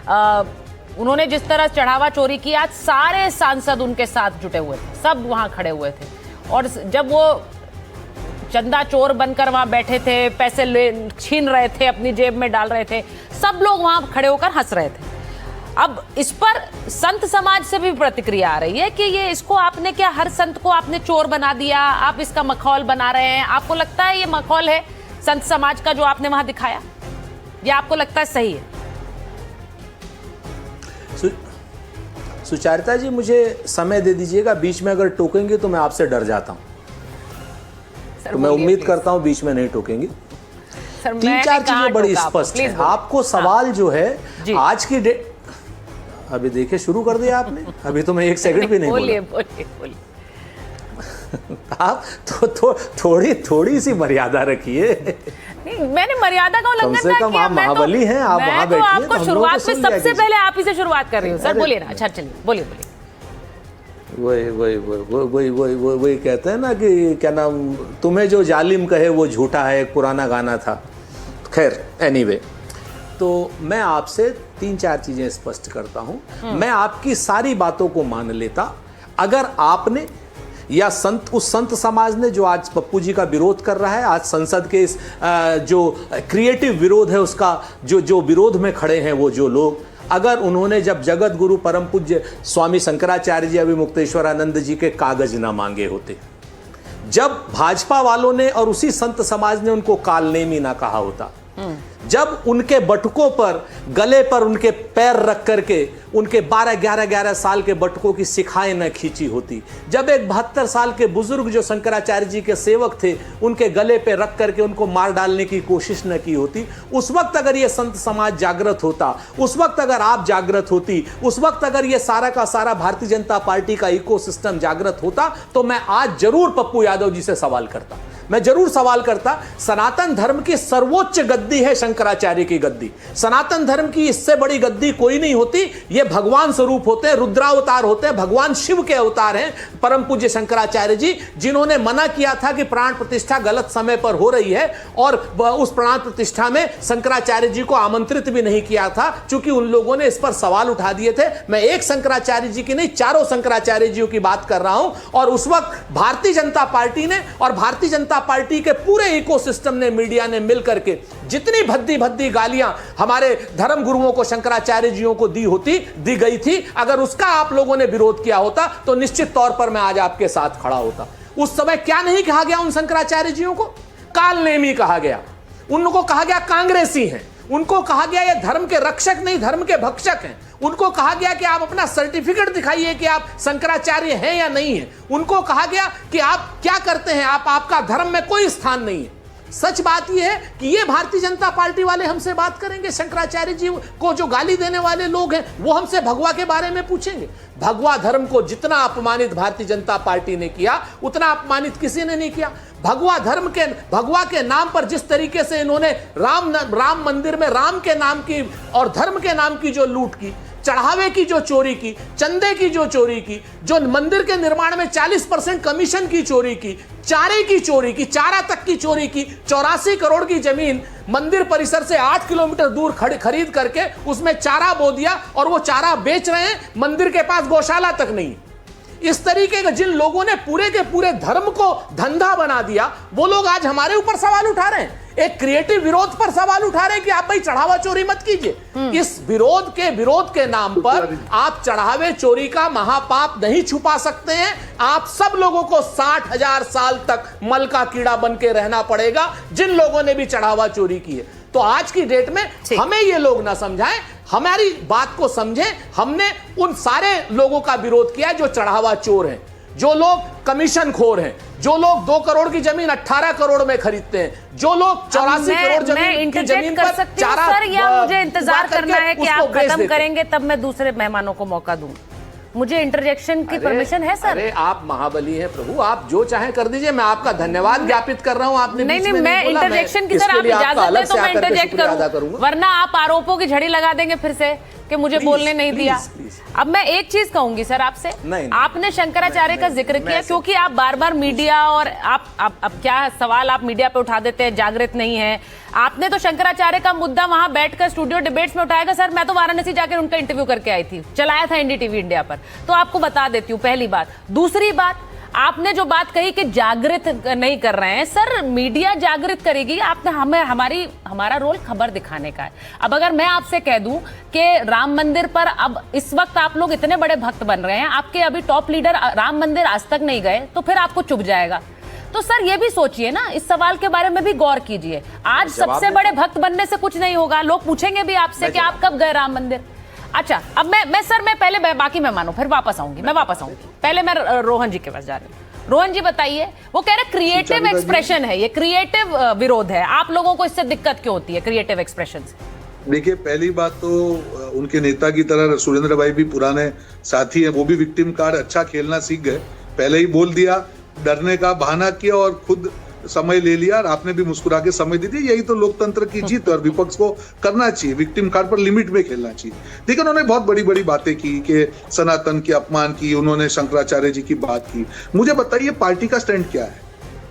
उन्होंने जिस तरह चढ़ावा चोरी किया, आज सारे सांसद उनके साथ जुटे हुए थे, सब वहां खड़े हुए थे। और जब वो चंदा चोर बनकर वहां बैठे थे, पैसे छीन रहे थे, अपनी जेब में डाल रहे थे, सब लोग वहां खड़े होकर हंस रहे थे। अब इस पर संत समाज से भी प्रतिक्रिया आ रही है कि ये इसको आपने क्या, हर संत को आपने चोर बना दिया, आप इसका मखौल बना रहे हैं। आपको लगता है ये मखौल है संत समाज का जो आपने वहां दिखाया, या आपको लगता है सही है? सुचारिता जी, मुझे समय दे दीजिएगा, बीच में अगर टोकेंगे तो मैं आपसे डर जाता हूं। तो मैं उम्मीद करता हूं बीच में नहीं टोकेंगी। 3-4 चीजें बड़ी स्पष्ट है। आपको सवाल जो है आज की डेट, अभी देखिए शुरू कर दिया आपने, अभी तो मैं 1 सेकंड भी नहीं बोला। आप तो थोड़ी सी मर्यादा रखिए। नहीं, मैंने मर्यादा का उल्लंघन ना किया। आप महाबली हैं, आप वहां बैठिए। आपको शुरुआत में सबसे पहले आप ही से शुरुआत कर रही हूँ सर, बोलिए ना। अच्छा चलिए, बोलिए। वही कहते हैं ना कि क्या नाम, तुम्हें जो जालिम कहे वो झूठा है, एक पुराना गाना था। खैर एनीवे, तो मैं आपसे 3-4 चीजें स्पष्ट करता हूं। मैं आपकी सारी बातों को मान लेता अगर आपने या उस संत समाज ने जो आज पप्पू जी का विरोध कर रहा है, आज संसद के इस जो क्रिएटिव विरोध है उसका जो विरोध में खड़े हैं वो जो लोग, अगर उन्होंने जब जगत गुरु परम पूज्य स्वामी शंकराचार्य जी अभिमुक्तेश्वरानंद जी के कागज ना मांगे होते, जब भाजपा वालों ने और उसी संत समाज ने उनको कालनेमी ना कहा होता, जब उनके बटुकों पर, गले पर उनके पैर रख करके उनके 12-11 साल के बटुकों की शिखाएं न खींची होती, जब एक 72 साल के बुजुर्ग जो शंकराचार्य जी के सेवक थे उनके गले पे रख करके उनको मार डालने की कोशिश न की होती, उस वक्त अगर ये संत समाज जागृत होता, उस वक्त अगर आप जागृत होती, उस वक्त अगर ये सारा का सारा भारतीय जनता पार्टी का इकोसिस्टम जागृत होता, तो मैं आज जरूर पप्पू यादव जी से सवाल करता। मैं जरूर सवाल करता। सनातन धर्म की सर्वोच्च गद्दी है शंकराचार्य की गद्दी। सनातन धर्म की इससे बड़ी गद्दी कोई नहीं होती। ये भगवान स्वरूप होते हैं, रुद्रावतार होते हैं, भगवान शिव के अवतार हैं परम पूज्य शंकराचार्य जी, जिन्होंने मना किया था कि प्राण प्रतिष्ठा गलत समय पर हो रही है, और उस प्राण प्रतिष्ठा में शंकराचार्य जी को आमंत्रित भी नहीं किया था, चूंकि उन लोगों ने इस पर सवाल उठा दिए थे। मैं एक शंकराचार्य जी की नहीं, चारों शंकराचार्य जी की बात कर रहा हूं। और उस वक्त भारतीय जनता पार्टी ने और भारतीय जनता पार्टी के पूरे इकोसिस्टम ने, मीडिया ने मिलकर के जितनी भद्दी गालियां हमारे धर्म गुरुओं को, शंकराचार्य जियों को दी गई थी, अगर उसका आप लोगों ने विरोध किया होता तो निश्चित तौर पर मैं आज आपके साथ खड़ा होता। उस समय क्या नहीं कहा गया उन शंकराचार्य जियों को? कालनेमी कहा गया, उनको कहा गया कांग्रेसी हैं, उनको कहा गया ये धर्म के रक्षक नहीं धर्म के भक्षक हैं, उनको कहा गया कि आप अपना सर्टिफिकेट दिखाइए कि आप शंकराचार्य हैं या नहीं हैं, उनको कहा गया कि आप क्या करते हैं, आपका धर्म में कोई स्थान नहीं है। सच बात यह है कि ये भारतीय जनता पार्टी वाले हमसे बात करेंगे, शंकराचार्य जी को जो गाली देने वाले लोग हैं वो हमसे भगवा के बारे में पूछेंगे। भगवा धर्म को जितना अपमानित भारतीय जनता पार्टी ने किया, उतना अपमानित किसी ने नहीं किया। भगवा के नाम पर जिस तरीके से इन्होंने राम मंदिर में राम के नाम की और धर्म के नाम की जो लूट की, चढ़ावे की जो चोरी की, चंदे की जो चोरी की, जो मंदिर के निर्माण में 40% कमीशन की चोरी की, चारे की चोरी की, चारा तक की चोरी की, 84 करोड़ की जमीन मंदिर परिसर से 8 किलोमीटर दूर खरीद करके उसमें चारा बो दिया और वो चारा बेच रहे हैं, मंदिर के पास गौशाला तक नहीं। इस तरीके के जिन लोगों ने पूरे के पूरे धर्म को धंधा बना दिया, वो लोग आज हमारे ऊपर सवाल उठा रहे हैं, एक क्रिएटिव विरोध पर सवाल उठा रहे हैं कि आप भाई चढ़ावा चोरी मत कीजिए। इस विरोध के नाम पर आप चढ़ावे चोरी का महापाप नहीं छुपा सकते हैं। आप सब लोगों को 60,000 साल तक मल का कीड़ा बन के रहना पड़ेगा, जिन लोगों ने भी चढ़ावा चोरी की है। तो आज की डेट में हमें ये लोग ना समझाएं, हमारी बात को समझें। हमने उन सारे लोगों का विरोध किया जो चढ़ावा चोर हैं, जो लोग कमीशन खोर हैं, जो लोग 2 करोड़ की जमीन 18 करोड़ में खरीदते हैं, जो लोग 84 करोड़ जमीन की जमीन पर चारा, सर, या मुझे इंतजार करना है कि आप खत्म करेंगे तब मैं दूसरे मेहमानों को मौका दूं? मुझे इंटरजेक्शन की परमिशन है सर? अरे आप महाबली हैं प्रभु, आप जो चाहे कर दीजिए। मैं आपका धन्यवाद ज्ञापित कर रहा हूं। आपने नहीं, मैं इंटरजेक्शन की, सर आप इजाजत दें तो मैं इंटरजेक्ट करूं, वरना आप आरोपों की झड़ी लगा देंगे फिर से कि मुझे बोलने नहीं दिया। अब मैं एक चीज कहूंगी सर आपसे, आपने शंकराचार्य का जिक्र किया क्योंकि आप बार बार मीडिया और आप क्या सवाल आप मीडिया पे उठा देते हैं, जागृत नहीं है। आपने तो शंकराचार्य का मुद्दा वहां बैठकर स्टूडियो डिबेट्स में उठाएगा। सर मैं तो वाराणसी जाकर उनका इंटरव्यू करके आई थी, चलाया था एनडीटीवी इंडिया पर, तो आपको बता देती हूँ। पहली बात। दूसरी बात, आपने जो बात कही कि जागृत नहीं कर रहे हैं, सर मीडिया जागृत करेगी। आपने हमारा रोल खबर दिखाने का है। अब अगर मैं आपसे कह दूं कि राम मंदिर पर अब इस वक्त आप लोग इतने बड़े भक्त बन रहे हैं, आपके अभी टॉप लीडर राम मंदिर आज तक नहीं गए, तो फिर आपको चुभ जाएगा। तो सर ये भी सोचिए ना, इस सवाल के बारे में भी गौर कीजिए। आज सबसे बड़े भक्त बनने से कुछ नहीं होगा, लोग पूछेंगे भी आपसे कि आप कब गए राम मंदिर। अच्छा, अब मैं पहले बाकी मैं मानू, फिर वापस आऊंगी, पहले मैं रोहन जी के पास जा रही हूँ। रोहन जी बताइए, वो कह रहे क्रिएटिव एक्सप्रेशन है, ये क्रिएटिव विरोध है, आप लोगों को इससे दिक्कत क्यों होती है क्रिएटिव एक्सप्रेशन से? देखिए, पहली बात तो उनके नेता की तरह सुरेंद्र भाई भी पुराने साथी हैं, वो भी विक्टिम कार्ड अच्छा खेलना सीख गए। पहले ही बोल दिया, डरने का बहाना किया और खुद समय ले लिया, और आपने भी मुस्कुरा के समय दे दिया। यही तो लोकतंत्र की जीत है और विपक्ष को करना चाहिए, विक्टिम कार्ड पर लिमिट में खेलना चाहिए। देखिए, उन्होंने बहुत बड़ी बड़ी बातें की कि सनातन के अपमान की, उन्होंने शंकराचार्य जी की बात की। मुझे बताइए पार्टी का स्टैंड क्या है?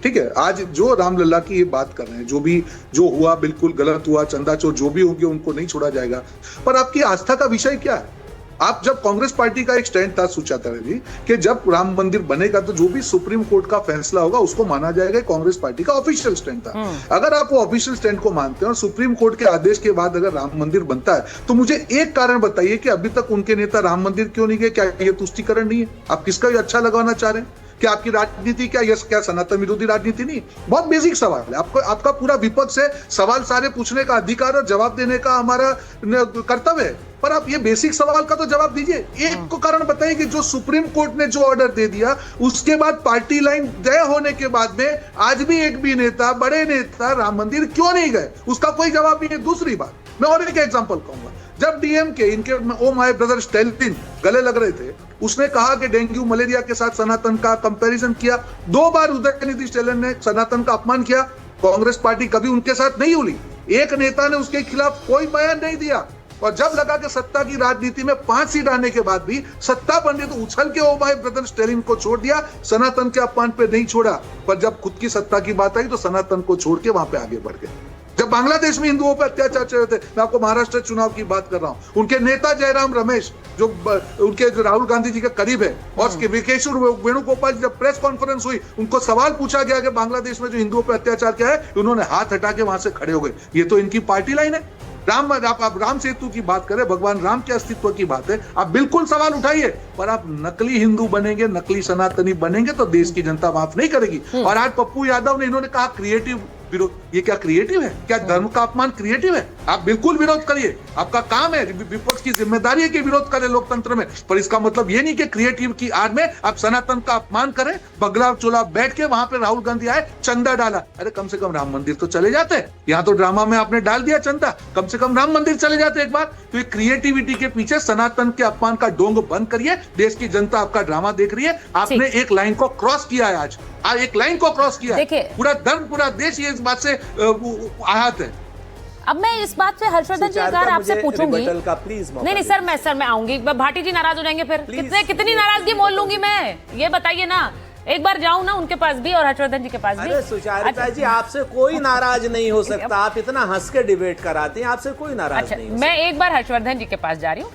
ठीक है, आज जो रामलला की ये बात कर रहे हैं, जो हुआ बिल्कुल गलत हुआ, चंदा चोर जो भी होंगे उनको नहीं छोड़ा जाएगा, पर आपकी आस्था का विषय क्या है? आप जब कांग्रेस पार्टी का एक स्टैंड था सुचाता जी कि जब राम मंदिर बनेगा तो जो भी सुप्रीम कोर्ट का फैसला होगा उसको माना जाएगा, कांग्रेस पार्टी का ऑफिशियल स्टैंड था। अगर आप वो ऑफिशियल स्टैंड को मानते हैं और सुप्रीम कोर्ट के आदेश के बाद अगर राम मंदिर बनता है, तो मुझे एक कारण बताइए कि अभी तक उनके नेता राम मंदिर क्यों नहीं गए? क्या ये तुष्टिकरण नहीं है? आप किसका ये अच्छा लगाना चाह रहे हैं? क्या आपकी राजनीति क्या सनातन विरोधी राजनीति नहीं? बहुत बेसिक सवाल है। आपका पूरा विपक्ष है, सवाल सारे पूछने का अधिकार और जवाब देने का हमारा कर्तव्य है, पर आप ये बेसिक सवाल का तो जवाब दीजिए। एक को कारण बताइए कि जो सुप्रीम कोर्ट ने जो ऑर्डर दे दिया, उसके बाद पार्टी लाइन तय होने के बाद में आज भी एक भी नेता, बड़े नेता राम मंदिर क्यों नहीं गए? उसका कोई जवाब नहीं है। दूसरी बात, मैं और एक एग्जांपल कहूंगा। जब डीएमके इनके ओ माय ब्रदर स्टैलिन गले लग रहे थे, उसने कहा कि डेंगू मलेरिया के साथ सनातन का कंपैरिजन किया। 2 बार उदयनिधि स्टैलिन ने सनातन का अपमान किया। कांग्रेस पार्टी कभी उनके साथ नहीं हुई, एक नेता ने उसके खिलाफ कोई बयान नहीं दिया। और जब लगा कि सत्ता की राजनीति में 5 सीट आने के बाद भी सत्ता बनने, तो उछल के ओ माय ब्रदर स्टैलिन को छोड़ दिया, सनातन के अपमान पे नहीं छोड़ा। पर जब खुद की सत्ता की बात आई तो सनातन को छोड़ के वहां पे आगे बढ़ गए। जब बांग्लादेश में हिंदुओं पर अत्याचार चल रहे थे, मैं आपको महाराष्ट्र चुनाव की बात कर रहा हूं, उनके नेता जयराम रमेश जो उनके राहुल गांधी जी के करीब है, और विकेशवर वेणुगोपाल जब प्रेस कॉन्फ्रेंस हुई, उनको सवाल पूछा गया कि बांग्लादेश में जो हिंदुओं पर अत्याचार क्या है, उन्होंने हाथ हटा के वहां से खड़े हो गए। ये तो इनकी पार्टी लाइन है। आप राम सेतु की बात करें, भगवान राम के अस्तित्व की बात है, आप बिल्कुल सवाल उठाइए, पर आप नकली हिंदू बनेंगे, नकली सनातनी बनेंगे तो देश की जनता माफ नहीं करेगी। और आज पप्पू यादव ने इन्होंने कहा क्रिएटिव विरोध, ये क्या क्रिएटिव है? क्या धर्म का अपमान क्रिएटिव है? आप बिल्कुल विरोध करिए, आपका काम है, विपक्ष की जिम्मेदारी है कि विरोध करें लोकतंत्र में, पर इसका मतलब ये नहीं कि क्रिएटिव की आड़ में आप सनातन का अपमान करें। बगला चोला बैठ के वहां पे राहुल गांधी आए, चंदा डाला। अरे कम से कम राम मंदिर तो चले जाते। यहाँ तो ड्रामा में आपने डाल दिया चंदा, कम से कम राम मंदिर चले जाते एक बार। तो ये क्रिएटिविटी के पीछे सनातन के अपमान का डोंग बंद करिए। देश की जनता आपका ड्रामा देख रही है। आपने एक लाइन को क्रॉस किया है, आज एक लाइन को क्रॉस किया है। पूरा धर्म, पूरा देश ये इस बात से आहत है। अब मैं इस बात पे हर्षवर्धन जी अगर आपसे पूछूंगी, नहीं सर मैं आऊंगी, भाटी जी नाराज हो जाएंगे फिर। कितनी नाराजगी मोल लूंगी मैं, ये बताइए ना। एक बार जाऊं ना उनके पास भी और हर्षवर्धन जी के पास भी। अरे सुचारिता जी, आपसे कोई नाराज नहीं हो सकता। आप इतना हंस के डिबेट कराते हैं, आपसे कोई नाराज नहीं हो सकता। मैं एक बार हर्षवर्धन जी के पास जा रही हूँ।